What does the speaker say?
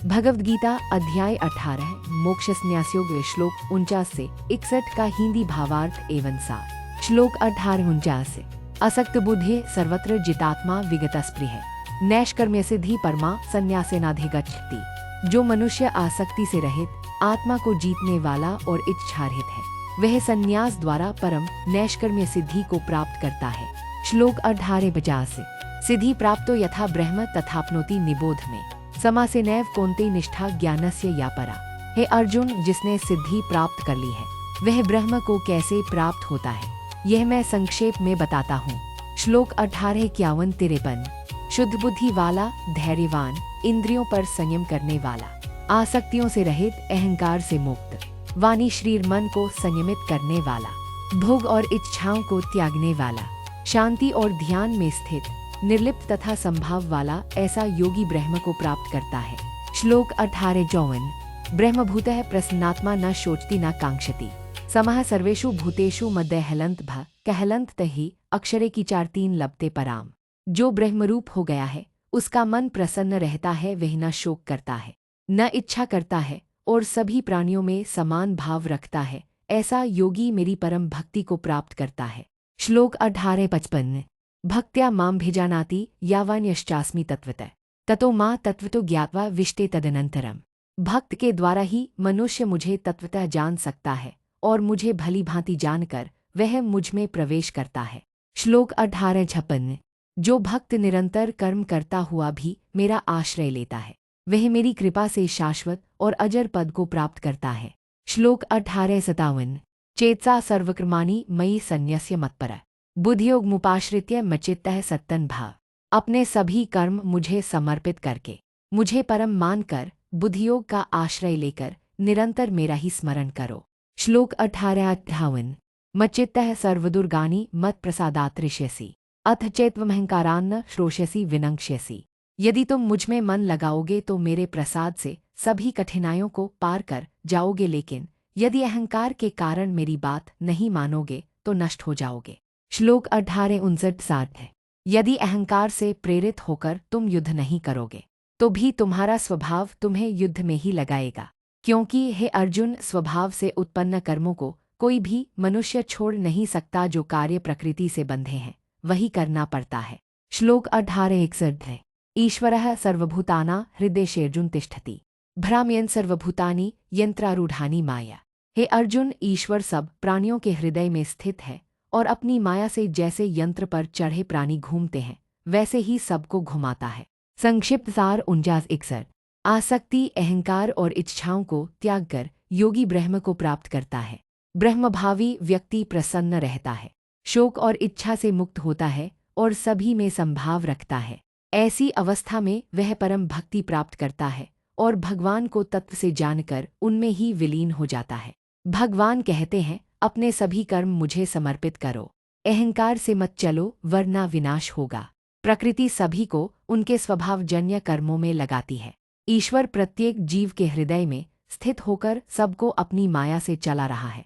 भगवद गीता अध्याय 18 मोक्ष संन्यासयोग श्लोक 49 से 61 का हिंदी भावार्थ एवं सार। श्लोक 18-49 असक्त बुद्धि सर्वत्र जितात्मा विगत स्पृह नैष्कर्म्य सिद्धि परमा संन्यासेनाधिगच्छति। जो मनुष्य आसक्ति से रहित आत्मा को जीतने वाला और इच्छारहित है, वह संन्यास द्वारा परम नैष्कर्म्य सिद्धि को प्राप्त करता है। श्लोक 18-50 सिद्धि प्राप्तो यथा ब्रह्म तथाप्नोति निबोध में समासे नैव कौन्ते निष्ठा ज्ञानस्य या परा। हे अर्जुन, जिसने सिद्धि प्राप्त कर ली है वह ब्रह्म को कैसे प्राप्त होता है, यह मैं संक्षेप में बताता हूँ। श्लोक 18-51 शुद्ध बुद्धि वाला, धैर्यवान, इंद्रियों पर संयम करने वाला, आसक्तियों से रहित, अहंकार से मुक्त, वाणी शरीर मन को संयमित करने वाला, भोग और इच्छाओं को त्यागने वाला, शांति और ध्यान में स्थित, निर्लिप्त तथा संभाव वाला, ऐसा योगी ब्रह्म को प्राप्त करता है। श्लोक 18-54 ब्रह्मभूतः प्रसन्नात्मा न शोचति न कांक्षति समः सर्वेषु भूतेषु मद्य हलंत भ कहलंत तहि अक्षरे की 4-3 लपते पराम। जो ब्रह्मरूप हो गया है उसका मन प्रसन्न रहता है, वह न शोक करता है न इच्छा करता है और सभी प्राणियों में समान भाव रखता है। ऐसा योगी मेरी परम भक्ति को प्राप्त करता है। श्लोक 18-55 भक्त्या मां भिजानाति यावान्यश्चास्मि तत्वतः ततो मां तत्वतो ज्ञात्वा विष्टे तदनंतरम। भक्त के द्वारा ही मनुष्य मुझे तत्वतः जान सकता है और मुझे भली भांति जानकर वह मुझ में प्रवेश करता है। श्लोक 18-56 जो भक्त निरंतर कर्म करता हुआ भी मेरा आश्रय लेता है, वह मेरी कृपा से शाश्वत और अजर पद को प्राप्त करता है। श्लोक 18-57 चेतसा सर्वकर्माणि मयि सन्न्यस्य मत्परः बुद्धियोग मुपाश्रित्य मच्चित्तः सत्तन भाव। अपने सभी कर्म मुझे समर्पित करके, मुझे परम मानकर, बुद्धियोग का आश्रय लेकर निरंतर मेरा ही स्मरण करो। श्लोक 18-58 मच्चित्तः सर्वदुर्गानि मत प्रसादात्रिष्यसि अथ चैत्वमहंकारान्न श्रोष्यसि विनंक्ष्यसि। यदि तुम मुझ में मन लगाओगे तो मेरे प्रसाद से सभी कठिनाइयों को पार कर जाओगे, लेकिन यदि अहंकार के कारण मेरी बात नहीं मानोगे तो नष्ट हो जाओगे। श्लोक 18-59 है यदि अहंकार से प्रेरित होकर तुम युद्ध नहीं करोगे तो भी तुम्हारा स्वभाव तुम्हें युद्ध में ही लगाएगा, क्योंकि हे अर्जुन, स्वभाव से उत्पन्न कर्मों को कोई भी मनुष्य छोड़ नहीं सकता। जो कार्य प्रकृति से बंधे हैं वही करना पड़ता है। श्लोक 18-61 है ईश्वरः सर्वभूतानां हृदयेषु तिष्ठति भ्राम्यन् सर्वभूतानि यंत्रारूढ़ानि माया। हे अर्जुन, ईश्वर सब प्राणियों के हृदय में स्थित है और अपनी माया से जैसे यंत्र पर चढ़े प्राणी घूमते हैं वैसे ही सबको घुमाता है। संक्षिप्त सार 49-61 आसक्ति, अहंकार और इच्छाओं को त्याग कर योगी ब्रह्म को प्राप्त करता है। ब्रह्मभावी व्यक्ति प्रसन्न रहता है, शोक और इच्छा से मुक्त होता है और सभी में संभाव रखता है। ऐसी अवस्था में वह परम भक्ति प्राप्त करता है और भगवान को तत्व से जानकर उनमें ही विलीन हो जाता है। भगवान कहते हैं, अपने सभी कर्म मुझे समर्पित करो, अहंकार से मत चलो वरना विनाश होगा। प्रकृति सभी को उनके स्वभावजन्य कर्मों में लगाती है। ईश्वर प्रत्येक जीव के हृदय में स्थित होकर सबको अपनी माया से चला रहा है।